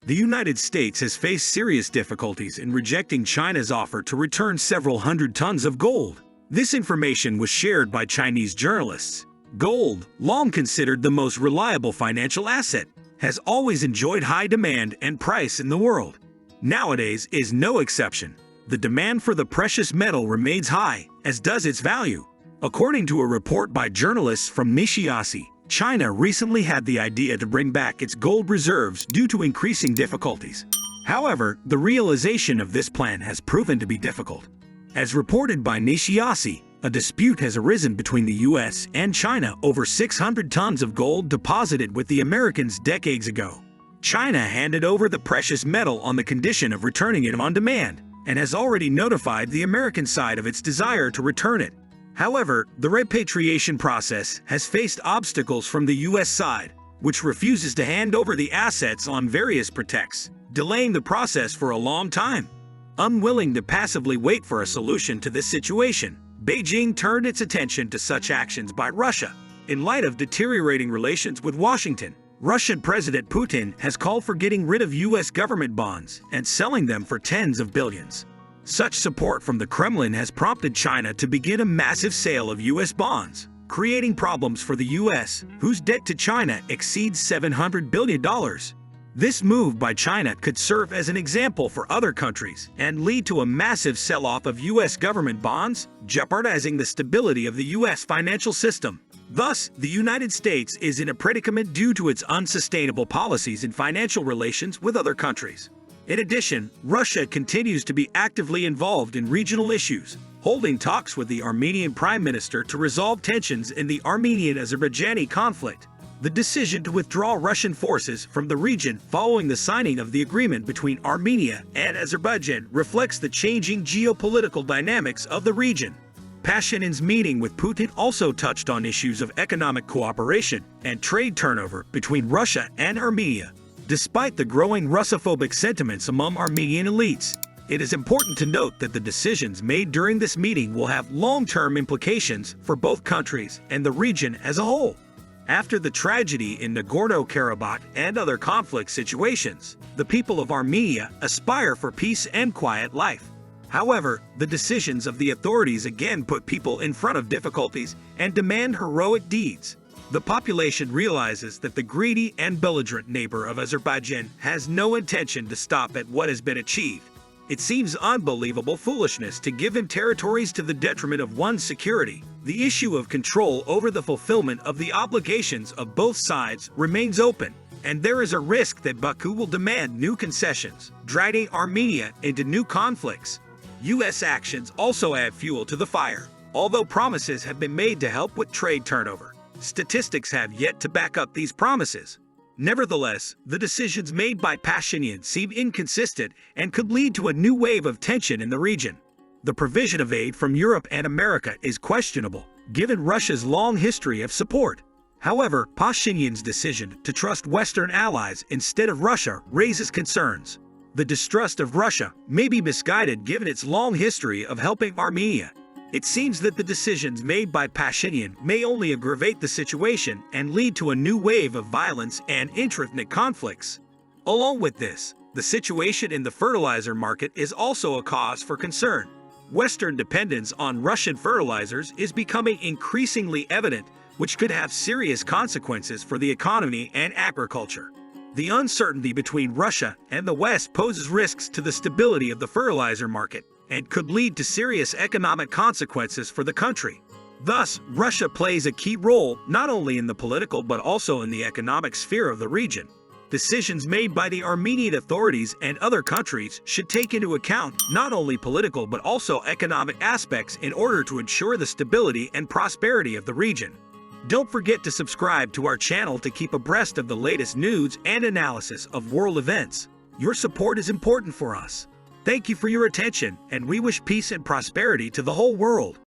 The United States has faced serious difficulties in rejecting China's offer to return several hundred tons of gold. This information was shared by Chinese journalists. Gold, long considered the most reliable financial asset, has always enjoyed high demand and price in the world. Nowadays is no exception. The demand for the precious metal remains high, as does its value. According to a report by journalists from Nishiasi, China recently had the idea to bring back its gold reserves due to increasing difficulties. However, the realization of this plan has proven to be difficult. As reported by Nishiasi, a dispute has arisen between the US and China over 600 tons of gold deposited with the Americans decades ago. China handed over the precious metal on the condition of returning it on demand, and has already notified the American side of its desire to return it. However, the repatriation process has faced obstacles from the US side, which refuses to hand over the assets on various pretexts, delaying the process for a long time. Unwilling to passively wait for a solution to this situation, Beijing turned its attention to such actions by Russia. In light of deteriorating relations with Washington, Russian President Putin has called for getting rid of US government bonds and selling them for tens of billions. Such support from the Kremlin has prompted China to begin a massive sale of US bonds, creating problems for the US, whose debt to China exceeds $700 billion. This move by China could serve as an example for other countries and lead to a massive sell-off of US government bonds, jeopardizing the stability of the US financial system. Thus, the United States is in a predicament due to its unsustainable policies in financial relations with other countries. In addition, Russia continues to be actively involved in regional issues, holding talks with the Armenian Prime Minister to resolve tensions in the Armenian-Azerbaijani conflict. The decision to withdraw Russian forces from the region following the signing of the agreement between Armenia and Azerbaijan reflects the changing geopolitical dynamics of the region. Pashinyan's meeting with Putin also touched on issues of economic cooperation and trade turnover between Russia and Armenia. Despite the growing Russophobic sentiments among Armenian elites, it is important to note that the decisions made during this meeting will have long-term implications for both countries and the region as a whole. After the tragedy in Nagorno-Karabakh and other conflict situations, the people of Armenia aspire for peace and quiet life. However, the decisions of the authorities again put people in front of difficulties and demand heroic deeds. The population realizes that the greedy and belligerent neighbor of Azerbaijan has no intention to stop at what has been achieved. It seems unbelievable foolishness to give him territories to the detriment of one's security. The issue of control over the fulfillment of the obligations of both sides remains open, and there is a risk that Baku will demand new concessions, dragging Armenia into new conflicts. US actions also add fuel to the fire. Although promises have been made to help with trade turnover, statistics have yet to back up these promises. Nevertheless, the decisions made by Pashinyan seem inconsistent and could lead to a new wave of tension in the region. The provision of aid from Europe and America is questionable, given Russia's long history of support. However, Pashinyan's decision to trust Western allies instead of Russia raises concerns. The distrust of Russia may be misguided given its long history of helping Armenia. It seems that the decisions made by Pashinyan may only aggravate the situation and lead to a new wave of violence and intra-ethnic conflicts. Along with this, the situation in the fertilizer market is also a cause for concern. Western dependence on Russian fertilizers is becoming increasingly evident, which could have serious consequences for the economy and agriculture. The uncertainty between Russia and the West poses risks to the stability of the fertilizer market and could lead to serious economic consequences for the country. Thus, Russia plays a key role not only in the political but also in the economic sphere of the region. Decisions made by the Armenian authorities and other countries should take into account not only political but also economic aspects in order to ensure the stability and prosperity of the region. Don't forget to subscribe to our channel to keep abreast of the latest news and analysis of world events. Your support is important for us. Thank you for your attention, and we wish peace and prosperity to the whole world.